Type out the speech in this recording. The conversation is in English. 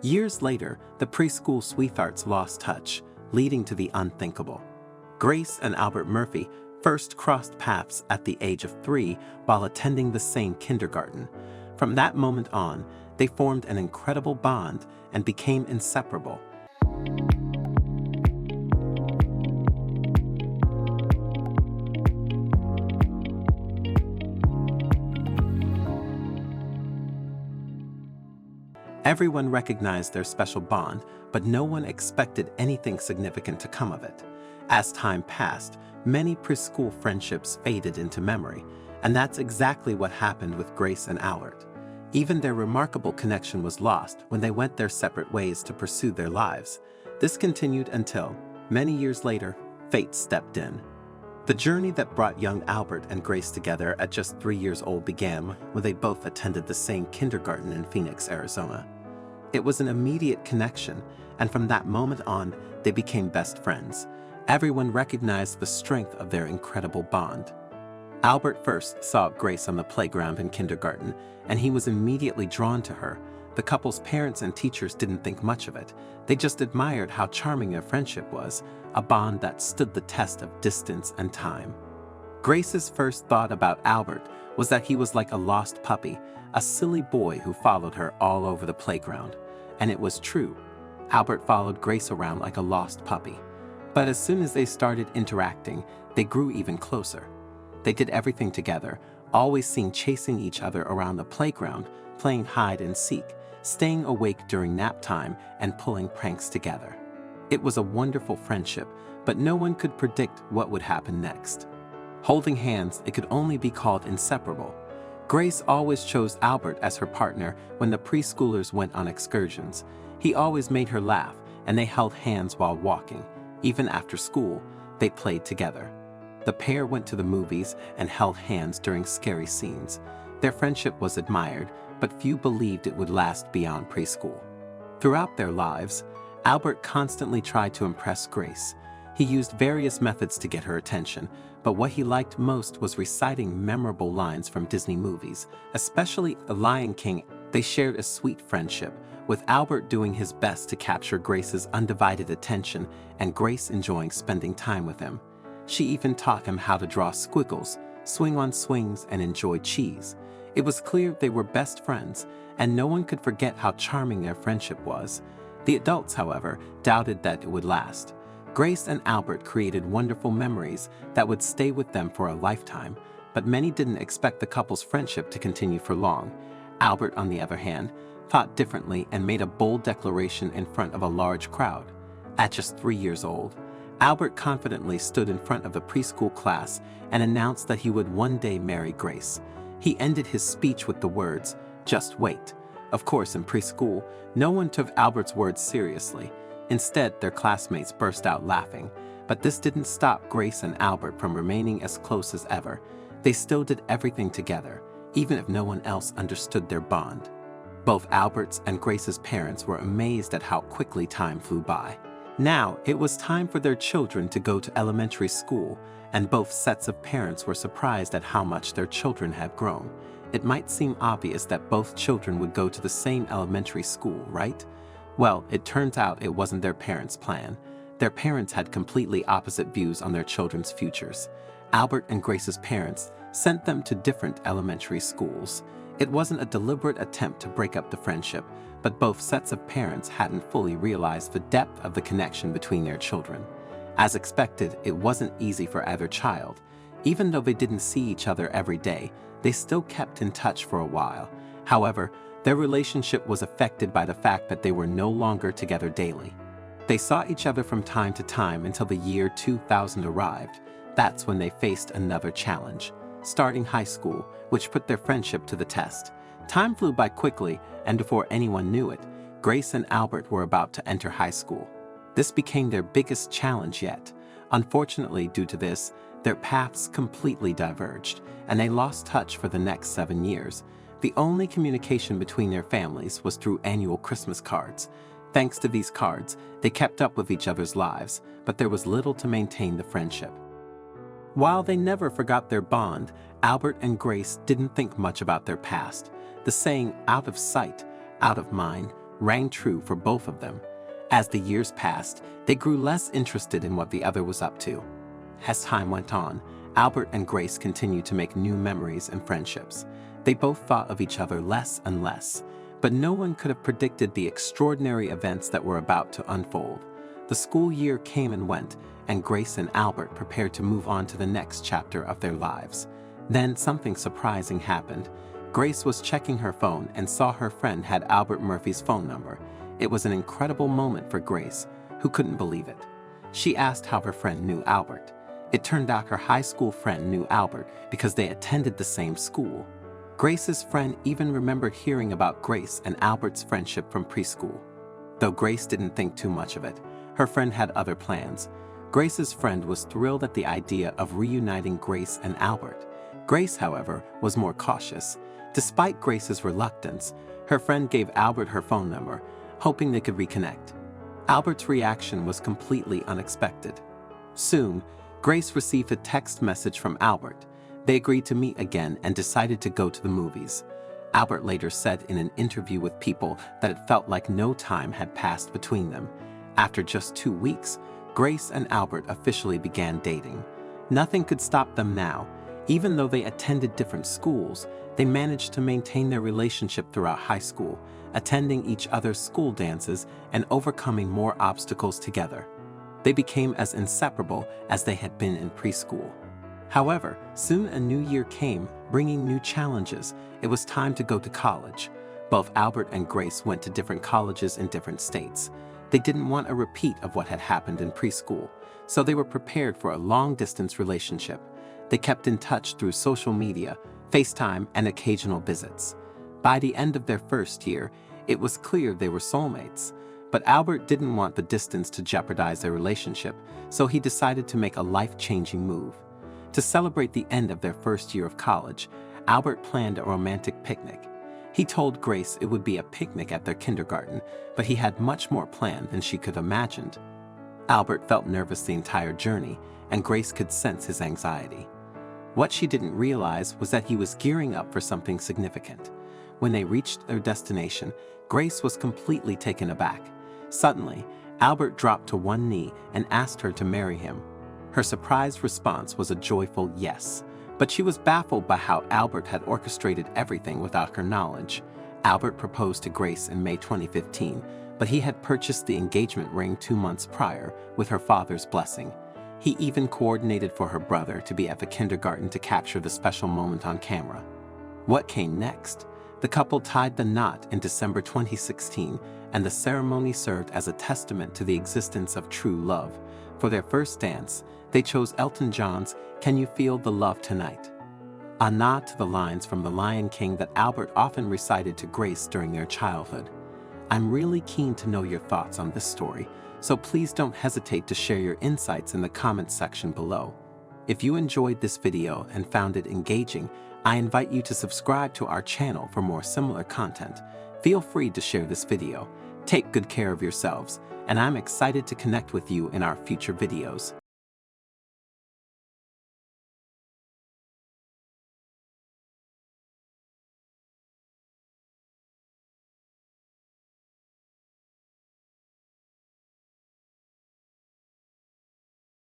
Years later, the preschool sweethearts lost touch, leading to the unthinkable. Grace and Albert Murphy first crossed paths at the age of 3 while attending the same kindergarten. From that moment on, they formed an incredible bond and became inseparable. Everyone recognized their special bond, but no one expected anything significant to come of it. As time passed, many preschool friendships faded into memory, and that's exactly what happened with Grace and Albert. Even their remarkable connection was lost when they went their separate ways to pursue their lives. This continued until, many years later, fate stepped in. The journey that brought young Albert and Grace together at just 3 years old began when they both attended the same kindergarten in Phoenix, Arizona. It was an immediate connection, and from that moment on, they became best friends. Everyone recognized the strength of their incredible bond. Albert first saw Grace on the playground in kindergarten, and he was immediately drawn to her. The couple's parents and teachers didn't think much of it. They just admired how charming their friendship was, a bond that stood the test of distance and time. Grace's first thought about Albert was that he was like a lost puppy, a silly boy who followed her all over the playground. And it was true. Albert followed Grace around like a lost puppy. But as soon as they started interacting, they grew even closer. They did everything together, always seen chasing each other around the playground, playing hide and seek, staying awake during nap time, and pulling pranks together. It was a wonderful friendship, but no one could predict what would happen next. Holding hands, it could only be called inseparable. Grace always chose Albert as her partner when the preschoolers went on excursions. He always made her laugh, and they held hands while walking. Even after school, they played together. The pair went to the movies and held hands during scary scenes. Their friendship was admired, but few believed it would last beyond preschool. Throughout their lives, Albert constantly tried to impress Grace. He used various methods to get her attention, but what he liked most was reciting memorable lines from Disney movies, especially The Lion King. They shared a sweet friendship, with Albert doing his best to capture Grace's undivided attention and Grace enjoying spending time with him. She even taught him how to draw squiggles, swing on swings, and enjoy cheese. It was clear they were best friends, and no one could forget how charming their friendship was. The adults, however, doubted that it would last. Grace and Albert created wonderful memories that would stay with them for a lifetime, but many didn't expect the couple's friendship to continue for long. Albert, on the other hand, thought differently and made a bold declaration in front of a large crowd. At just 3 years old, Albert confidently stood in front of the preschool class and announced that he would one day marry Grace. He ended his speech with the words, "Just wait." Of course, in preschool, no one took Albert's words seriously. Instead, their classmates burst out laughing. But this didn't stop Grace and Albert from remaining as close as ever. They still did everything together, even if no one else understood their bond. Both Albert's and Grace's parents were amazed at how quickly time flew by. Now, it was time for their children to go to elementary school, and both sets of parents were surprised at how much their children had grown. It might seem obvious that both children would go to the same elementary school, right? Well, it turns out it wasn't their parents' plan. Their parents had completely opposite views on their children's futures. Albert and Grace's parents sent them to different elementary schools. It wasn't a deliberate attempt to break up the friendship, but both sets of parents hadn't fully realized the depth of the connection between their children. As expected, it wasn't easy for either child. Even though they didn't see each other every day, they still kept in touch for a while. However, their relationship was affected by the fact that they were no longer together daily. They saw each other from time to time until the year 2000 arrived. That's when they faced another challenge, starting high school, which put their friendship to the test. Time flew by quickly, and before anyone knew it, Grace and Albert were about to enter high school. This became their biggest challenge yet. Unfortunately, due to this, their paths completely diverged, and they lost touch for the next 7 years. The only communication between their families was through annual Christmas cards. Thanks to these cards, they kept up with each other's lives, but there was little to maintain the friendship. While they never forgot their bond, Albert and Grace didn't think much about their past. The saying, "out of sight, out of mind," rang true for both of them. As the years passed, they grew less interested in what the other was up to. As time went on, Albert and Grace continued to make new memories and friendships. They both thought of each other less and less, but no one could have predicted the extraordinary events that were about to unfold. The school year came and went, and Grace and Albert prepared to move on to the next chapter of their lives. Then something surprising happened. Grace was checking her phone and saw her friend had Albert Murphy's phone number. It was an incredible moment for Grace, who couldn't believe it. She asked how her friend knew Albert. It turned out her high school friend knew Albert because they attended the same school. Grace's friend even remembered hearing about Grace and Albert's friendship from preschool. Though Grace didn't think too much of it, her friend had other plans. Grace's friend was thrilled at the idea of reuniting Grace and Albert. Grace, however, was more cautious. Despite Grace's reluctance, her friend gave Albert her phone number, hoping they could reconnect. Albert's reaction was completely unexpected. Soon, Grace received a text message from Albert. They agreed to meet again and decided to go to the movies. Albert later said in an interview with People that it felt like no time had passed between them. After just 2 weeks, Grace and Albert officially began dating. Nothing could stop them now. Even though they attended different schools, they managed to maintain their relationship throughout high school, attending each other's school dances and overcoming more obstacles together. They became as inseparable as they had been in preschool. However, soon a new year came, bringing new challenges. It was time to go to college. Both Albert and Grace went to different colleges in different states. They didn't want a repeat of what had happened in preschool, so they were prepared for a long-distance relationship. They kept in touch through social media, FaceTime, and occasional visits. By the end of their first year, it was clear they were soulmates. But Albert didn't want the distance to jeopardize their relationship, so he decided to make a life-changing move. To celebrate the end of their first year of college, Albert planned a romantic picnic. He told Grace it would be a picnic at their kindergarten, but he had much more planned than she could have imagined. Albert felt nervous the entire journey, and Grace could sense his anxiety. What she didn't realize was that he was gearing up for something significant. When they reached their destination, Grace was completely taken aback. Suddenly, Albert dropped to one knee and asked her to marry him. Her surprised response was a joyful yes, but she was baffled by how Albert had orchestrated everything without her knowledge. Albert proposed to Grace in May 2015, but he had purchased the engagement ring 2 months prior with her father's blessing. He even coordinated for her brother to be at the kindergarten to capture the special moment on camera. What came next? The couple tied the knot in December 2016, and the ceremony served as a testament to the existence of true love. For their first dance, they chose Elton John's "Can You Feel the Love Tonight?" a nod to the lines from The Lion King that Albert often recited to Grace during their childhood. I'm really keen to know your thoughts on this story, so please don't hesitate to share your insights in the comments section below. If you enjoyed this video and found it engaging, I invite you to subscribe to our channel for more similar content. Feel free to share this video. Take good care of yourselves, and I'm excited to connect with you in our future videos.